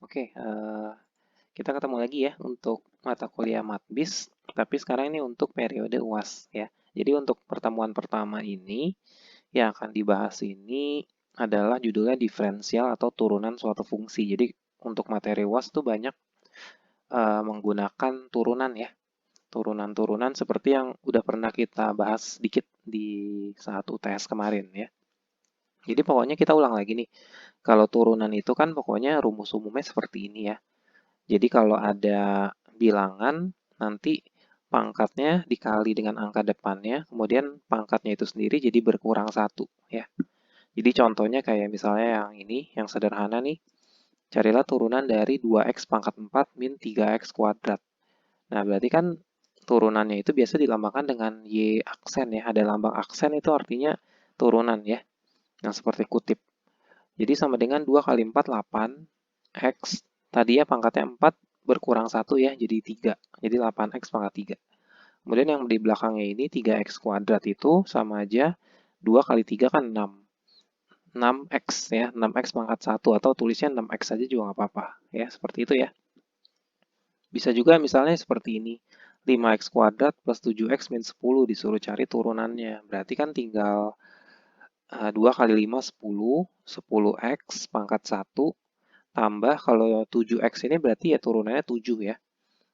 Oke, kita ketemu lagi ya untuk mata kuliah Matbis, tapi sekarang ini untuk periode UAS ya. Jadi untuk pertemuan pertama ini yang akan dibahas ini adalah judulnya diferensial atau turunan suatu fungsi. Jadi untuk materi UAS tuh banyak menggunakan turunan ya. Turunan-turunan seperti yang udah pernah kita bahas sedikit di saat UTS kemarin ya. Jadi pokoknya kita ulang lagi nih. Kalau turunan itu kan pokoknya rumus umumnya seperti ini ya. Jadi kalau ada bilangan, nanti pangkatnya dikali dengan angka depannya, kemudian pangkatnya itu sendiri jadi berkurang satu ya. Jadi contohnya kayak misalnya yang ini, yang sederhana nih, carilah turunan dari 2x pangkat 4 min 3x kuadrat. Nah, berarti kan turunannya itu biasa dilambangkan dengan Y aksen ya. Ada lambang aksen itu artinya turunan ya, yang seperti kutip. Jadi sama dengan 2 kali 4, 8. X, tadi ya pangkatnya 4, berkurang 1 ya, jadi 3. Jadi 8x pangkat 3. Kemudian yang di belakangnya ini 3x kuadrat itu sama aja 2 kali 3 kan 6. 6x ya, 6x pangkat 1 atau tulisnya 6x saja juga nggak apa-apa. Ya, seperti itu ya. Bisa juga misalnya seperti ini. 5x kuadrat plus 7x min 10 disuruh cari turunannya. Berarti kan tinggal 2 kali 5, 10. 10x pangkat 1 tambah kalau 7x ini berarti ya turunannya 7 ya.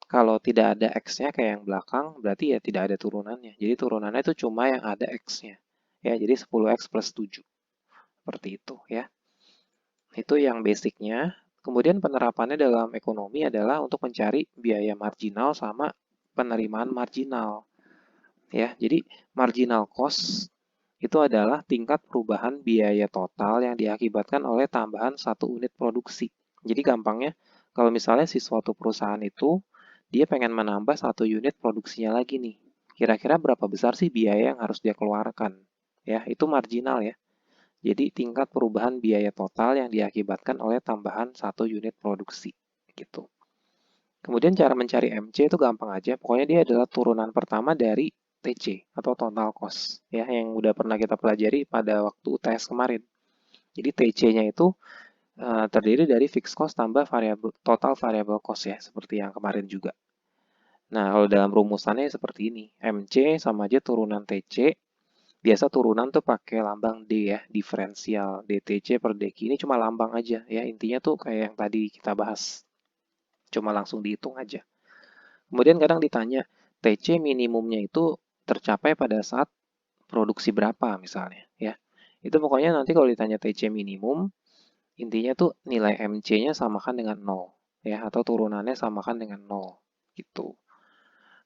Kalau tidak ada x-nya kayak yang belakang, berarti ya tidak ada turunannya. Jadi turunannya itu cuma yang ada x-nya. Ya, jadi 10x plus 7. Seperti itu ya. Itu yang basicnya. Kemudian penerapannya dalam ekonomi adalah untuk mencari biaya marginal sama penerimaan marginal. Ya, jadi marginal cost itu adalah tingkat perubahan biaya total yang diakibatkan oleh tambahan satu unit produksi. Jadi gampangnya, kalau misalnya si suatu perusahaan itu dia pengen menambah satu unit produksinya lagi nih. Kira-kira berapa besar sih biaya yang harus dia keluarkan? Ya, itu marginal ya. Jadi tingkat perubahan biaya total yang diakibatkan oleh tambahan satu unit produksi gitu. Kemudian cara mencari MC itu gampang aja. Pokoknya dia adalah turunan pertama dari TC atau total cost ya yang udah pernah kita pelajari pada waktu UTS kemarin. Jadi TC-nya itu terdiri dari fixed cost tambah total variable cost ya seperti yang kemarin juga. Nah, kalau dalam rumusannya seperti ini. MC sama aja turunan TC. Biasa turunan tuh pakai lambang D ya, diferensial. DTC per DQ ini cuma lambang aja ya. Intinya tuh kayak yang tadi kita bahas. Cuma langsung dihitung aja. Kemudian kadang ditanya, TC minimumnya itu tercapai pada saat produksi berapa misalnya ya. Itu pokoknya nanti kalau ditanya TC minimum, intinya tuh nilai MC-nya samakan dengan 0 ya atau turunannya samakan dengan 0 gitu.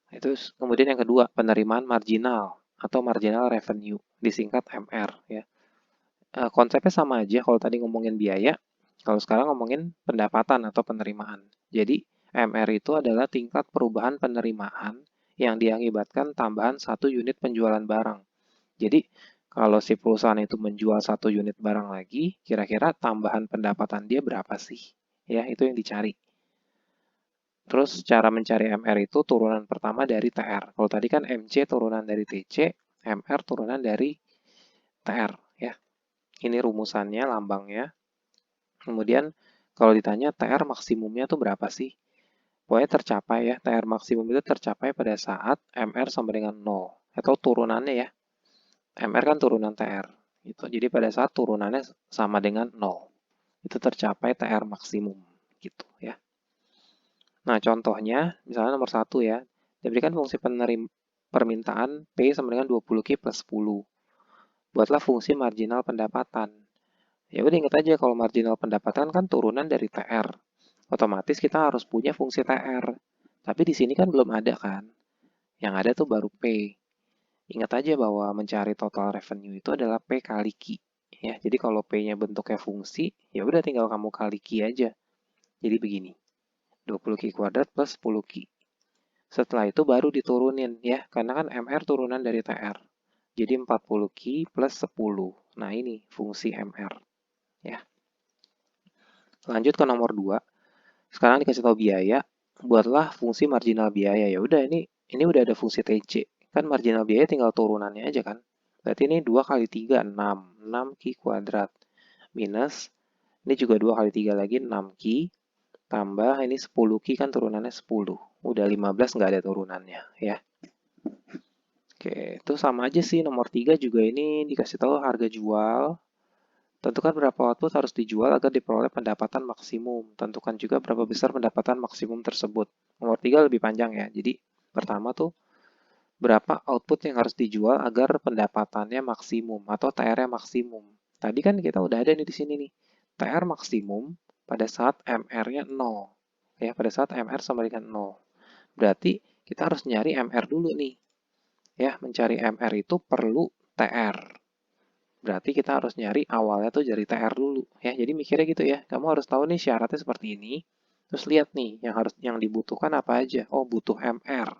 Itu kemudian yang kedua, penerimaan marginal atau marginal revenue disingkat MR ya. Konsepnya sama aja kalau tadi ngomongin biaya, kalau sekarang ngomongin pendapatan atau penerimaan. Jadi MR itu adalah tingkat perubahan penerimaan yang diakibatkan tambahan satu unit penjualan barang. Jadi kalau si perusahaan itu menjual satu unit barang lagi, kira-kira tambahan pendapatan dia berapa sih? Ya, itu yang dicari. Terus cara mencari MR itu turunan pertama dari TR. Kalau tadi kan MC turunan dari TC, MR turunan dari TR ya. Ini rumusannya, lambangnya. Kemudian kalau ditanya TR maksimumnya tuh berapa sih? Pokoknya tercapai ya, TR maksimum itu tercapai pada saat MR sama dengan 0. Atau turunannya ya, MR kan turunan TR. Gitu. Jadi pada saat turunannya sama dengan 0. Itu tercapai TR maksimum. Gitu ya. Nah contohnya, misalnya nomor 1 ya, diberikan fungsi permintaan P sama dengan 20Q plus 10. Buatlah fungsi marginal pendapatan. Ya udah ingat aja kalau marginal pendapatan kan turunan dari TR. Otomatis kita harus punya fungsi TR. Tapi di sini kan belum ada kan. Yang ada tuh baru P. Ingat aja bahwa mencari total revenue itu adalah P kali Q. Ya, jadi kalau P-nya bentuknya fungsi, ya udah tinggal kamu kali Q aja. Jadi begini. 20Q kuadrat plus 10Q. Setelah itu baru diturunin ya, karena kan MR turunan dari TR. Jadi 40Q plus 10. Nah, ini fungsi MR ya. Lanjut ke nomor 2. Sekarang dikasih tahu biaya, buatlah fungsi marginal biaya. Ya udah ini udah ada fungsi TC. Kan marginal biaya tinggal turunannya aja kan. Berarti ini 2 kali 3 6. 6 Q kuadrat minus ini juga 2 kali 3 lagi 6 Q tambah ini 10 key kan turunannya 10. Udah 15 nggak ada turunannya ya. Oke, itu sama aja sih. Nomor 3 juga ini dikasih tahu harga jual. Tentukan berapa output harus dijual agar diperoleh pendapatan maksimum. Tentukan juga berapa besar pendapatan maksimum tersebut. Nomor 3 lebih panjang ya. Jadi pertama tuh berapa output yang harus dijual agar pendapatannya maksimum atau TR-nya maksimum. Tadi kan kita udah ada nih di sini nih. TR maksimum pada saat MR-nya 0. Ya, pada saat MR sama dengan 0. Berarti kita harus nyari MR dulu nih. Ya, mencari MR itu perlu TR. Berarti kita harus nyari awalnya tuh dari TR dulu. Ya, jadi mikirnya gitu ya. Kamu harus tahu nih syaratnya seperti ini. Terus lihat nih yang dibutuhkan apa aja. Oh, butuh MR.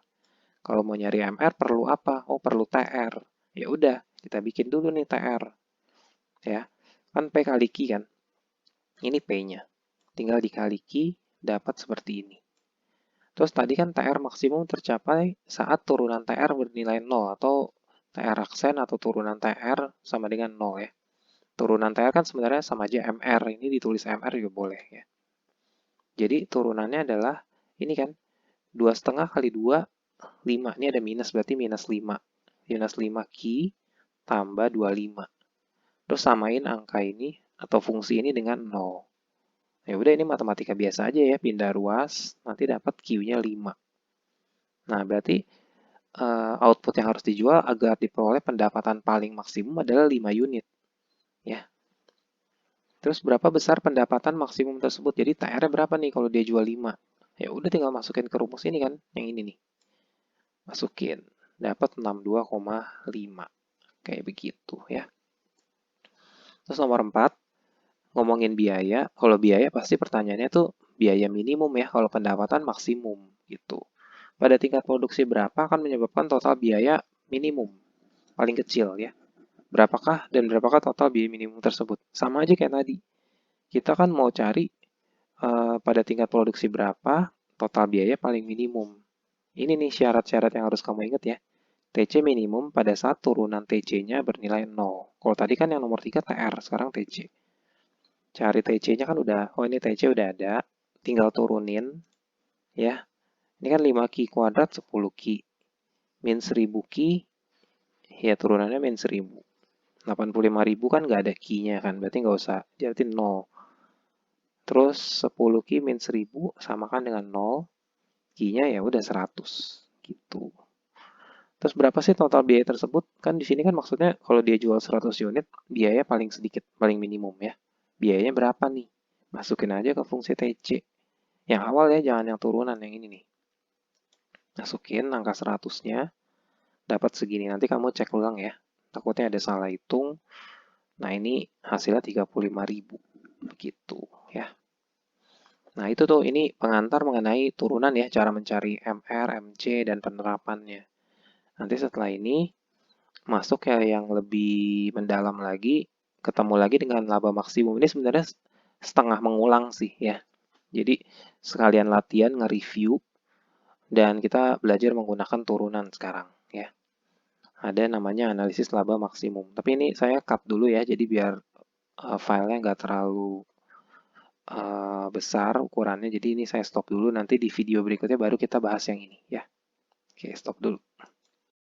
Kalau mau nyari MR perlu apa? Oh, perlu TR. Ya udah, kita bikin dulu nih TR. Ya. Kan P kali Q kan. Ini P-nya. Tinggal dikali Q dapat seperti ini. Terus tadi kan TR maksimum tercapai saat turunan TR bernilai 0 atau TR aksen atau turunan TR sama dengan 0 ya. Turunan TR kan sebenarnya sama aja MR. Ini ditulis MR juga boleh ya. Jadi turunannya adalah ini kan 2,5 kali 2 5. Ini ada minus berarti minus 5. Minus 5 Q tambah 25. Terus samain angka ini atau fungsi ini dengan 0. Ya udah ini matematika biasa aja ya, pindah ruas, nanti dapat Q-nya 5. Nah, berarti output yang harus dijual agar diperoleh pendapatan paling maksimum adalah 5 unit. Ya. Terus berapa besar pendapatan maksimum tersebut? Jadi TR-nya berapa nih kalau dia jual 5? Ya udah tinggal masukin ke rumus ini kan, yang ini nih. Masukin, dapat 62,5. Kayak begitu ya. Terus nomor 4, ngomongin biaya. Kalau biaya pasti pertanyaannya tuh biaya minimum ya, kalau pendapatan maksimum gitu. Pada tingkat produksi berapa akan menyebabkan total biaya minimum paling kecil ya. Berapakah dan berapakah total biaya minimum tersebut? Sama aja kayak tadi. Kita kan mau cari pada tingkat produksi berapa total biaya paling minimum. Ini nih syarat-syarat yang harus kamu ingat ya. TC minimum pada saat turunan TC-nya bernilai 0. Kalau tadi kan yang nomor 3 TR, sekarang TC. Cari TC-nya kan udah, oh ini TC udah ada, tinggal turunin ya. Ini kan 5 Q kuadrat 10 Q. Min 1000 Q, ya turunannya min 1000. 85.000 kan nggak ada Q-nya kan, berarti nggak usah, jadi 0. Terus 10 Q min 1000 samakan dengan 0, Q-nya ya udah 100 gitu. Terus berapa sih total biaya tersebut? Kan di sini kan maksudnya kalau dia jual 100 unit, biaya paling sedikit, paling minimum ya. Biayanya berapa nih? Masukin aja ke fungsi TC. Yang awal ya, jangan yang turunan, yang ini nih. Masukin angka 100-nya, dapat segini. Nanti kamu cek ulang ya. Takutnya ada salah hitung. Nah ini hasilnya 35.000. Begitu ya. Nah itu tuh, ini pengantar mengenai turunan ya, cara mencari MR, MC, dan penerapannya. Nanti setelah ini, masuk ya yang lebih mendalam lagi, ketemu lagi dengan laba maksimum. Ini sebenarnya setengah mengulang sih ya. Jadi sekalian latihan nge-review dan kita belajar menggunakan turunan sekarang ya. Ada namanya analisis laba maksimum. Tapi ini saya cut dulu ya, jadi biar filenya nggak terlalu besar ukurannya. Jadi ini saya stop dulu, nanti di video berikutnya baru kita bahas yang ini ya. Oke, stop dulu.